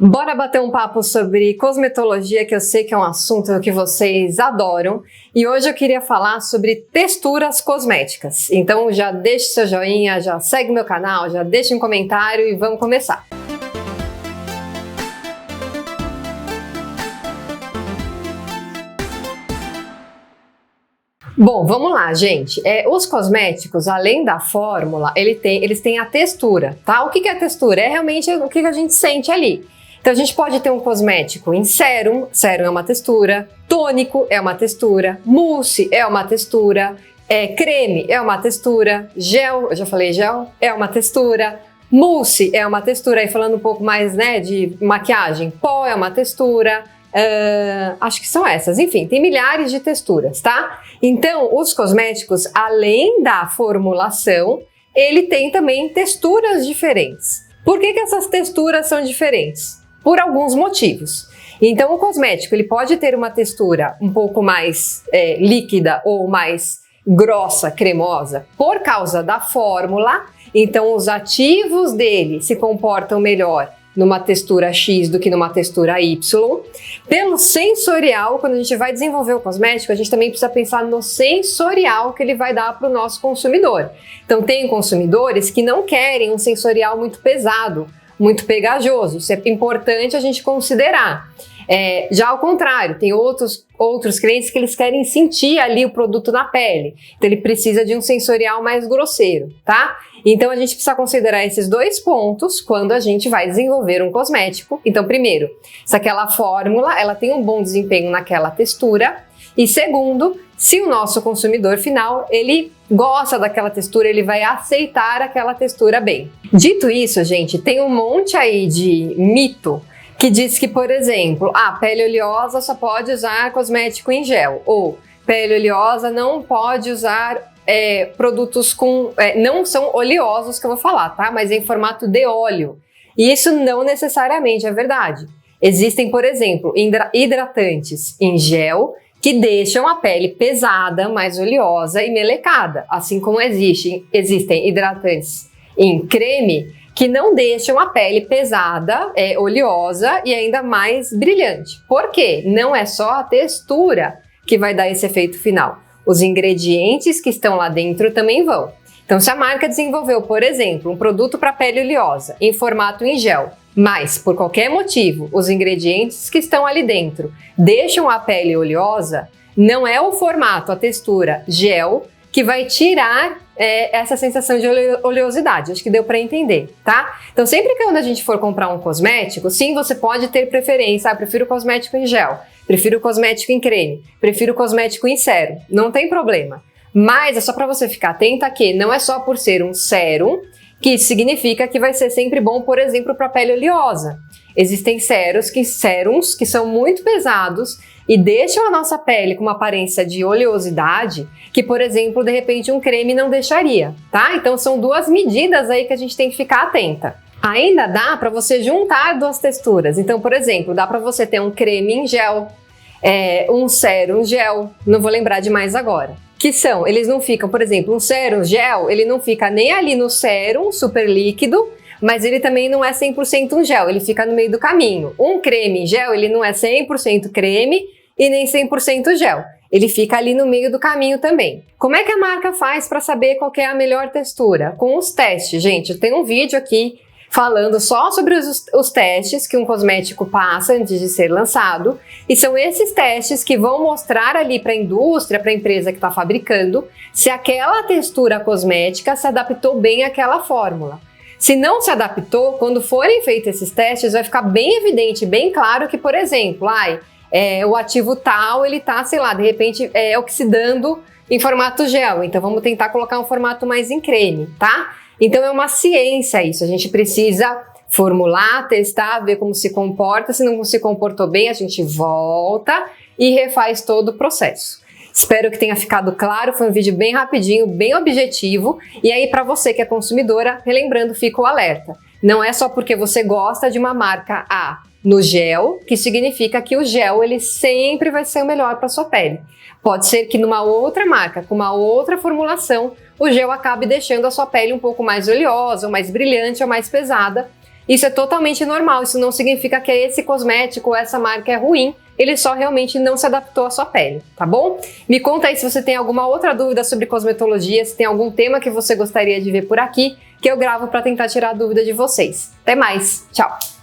Bora bater um papo sobre cosmetologia, que eu sei que é um assunto que vocês adoram. E hoje eu queria falar sobre texturas cosméticas. Então já deixe seu joinha, já segue meu canal, já deixe um comentário e vamos começar. Bom, vamos lá, gente. Os cosméticos, além da fórmula, eles têm a textura, tá? O que é a textura? É realmente o que a gente sente ali. Então a gente pode ter um cosmético em sérum, sérum é uma textura, tônico é uma textura, mousse é uma textura, creme é uma textura, gel, eu já falei gel, é uma textura, mousse é uma textura, aí falando um pouco mais, né, de maquiagem, pó é uma textura. Acho que são essas, enfim, tem milhares de texturas, tá? Então, os cosméticos, além da formulação, ele tem também texturas diferentes. Por que essas texturas são diferentes? Por alguns motivos. Então, o cosmético, ele pode ter uma textura um pouco mais líquida ou mais grossa, cremosa, por causa da fórmula. Então, os ativos dele se comportam melhor numa textura X do que numa textura Y. Pelo sensorial, quando a gente vai desenvolver o cosmético, a gente também precisa pensar no sensorial que ele vai dar para o nosso consumidor. Então, tem consumidores que não querem um sensorial muito pesado, muito pegajoso. Isso é importante a gente considerar. Já ao contrário, tem outros clientes que eles querem sentir ali o produto na pele. Então, ele precisa de um sensorial mais grosseiro, tá? Então, a gente precisa considerar esses dois pontos quando a gente vai desenvolver um cosmético. Então, primeiro, se aquela fórmula ela tem um bom desempenho naquela textura. E segundo, se o nosso consumidor final, ele gosta daquela textura, ele vai aceitar aquela textura bem. Dito isso, gente, tem um monte aí de mito que diz que, por exemplo, pele oleosa só pode usar cosmético em gel, ou pele oleosa não pode usar produtos com... não são oleosos que eu vou falar, tá? Mas em formato de óleo. E isso não necessariamente é verdade. Existem, por exemplo, hidratantes em gel que deixam a pele pesada, mais oleosa e melecada. Assim como existem hidratantes em creme que não deixam a pele pesada, oleosa e ainda mais brilhante. Por quê? Não é só a textura que vai dar esse efeito final. Os ingredientes que estão lá dentro também vão. Então, se a marca desenvolveu, por exemplo, um produto para pele oleosa em formato em gel, mas, por qualquer motivo, os ingredientes que estão ali dentro deixam a pele oleosa, não é o formato, a textura gel, que vai tirar essa sensação de oleosidade. Acho que deu para entender, tá? Então, sempre que quando a gente for comprar um cosmético, sim, você pode ter preferência. Prefiro o cosmético em gel, prefiro o cosmético em creme, prefiro o cosmético em sérum. Não tem problema. Mas é só para você ficar atenta que não é só por ser um sérum que significa que vai ser sempre bom, por exemplo, para pele oleosa. Existem sérums que são muito pesados e deixam a nossa pele com uma aparência de oleosidade que, por exemplo, de repente um creme não deixaria, tá? Então são duas medidas aí que a gente tem que ficar atenta. Ainda dá para você juntar duas texturas. Então, por exemplo, dá para você ter um creme em gel, um sérum gel, não vou lembrar de mais agora. Eles não ficam, por exemplo, um sérum gel, ele não fica nem ali no sérum super líquido, mas ele também não é 100% um gel, ele fica no meio do caminho. Um creme em gel, ele não é 100% creme e nem 100% gel. Ele fica ali no meio do caminho também. Como é que a marca faz para saber qual que é a melhor textura? Com os testes, gente. Eu tenho um vídeo aqui falando só sobre os testes que um cosmético passa antes de ser lançado. E são esses testes que vão mostrar ali para a indústria, para a empresa que está fabricando, se aquela textura cosmética se adaptou bem àquela fórmula. Se não se adaptou, quando forem feitos esses testes, vai ficar bem evidente, bem claro que, por exemplo, o ativo tal, ele tá, sei lá, de repente oxidando em formato gel. Então, vamos tentar colocar um formato mais em creme, tá? Então, é uma ciência isso. A gente precisa formular, testar, ver como se comporta. Se não se comportou bem, a gente volta e refaz todo o processo. Espero que tenha ficado claro, foi um vídeo bem rapidinho, bem objetivo. E aí, para você que é consumidora, relembrando, fica o alerta. Não é só porque você gosta de uma marca A no gel, que significa que o gel ele sempre vai ser o melhor para sua pele. Pode ser que numa outra marca, com uma outra formulação, o gel acabe deixando a sua pele um pouco mais oleosa, ou mais brilhante, ou mais pesada. Isso é totalmente normal, isso não significa que esse cosmético ou essa marca é ruim, ele só realmente não se adaptou à sua pele, tá bom? Me conta aí se você tem alguma outra dúvida sobre cosmetologia, se tem algum tema que você gostaria de ver por aqui, que eu gravo para tentar tirar a dúvida de vocês. Até mais, tchau!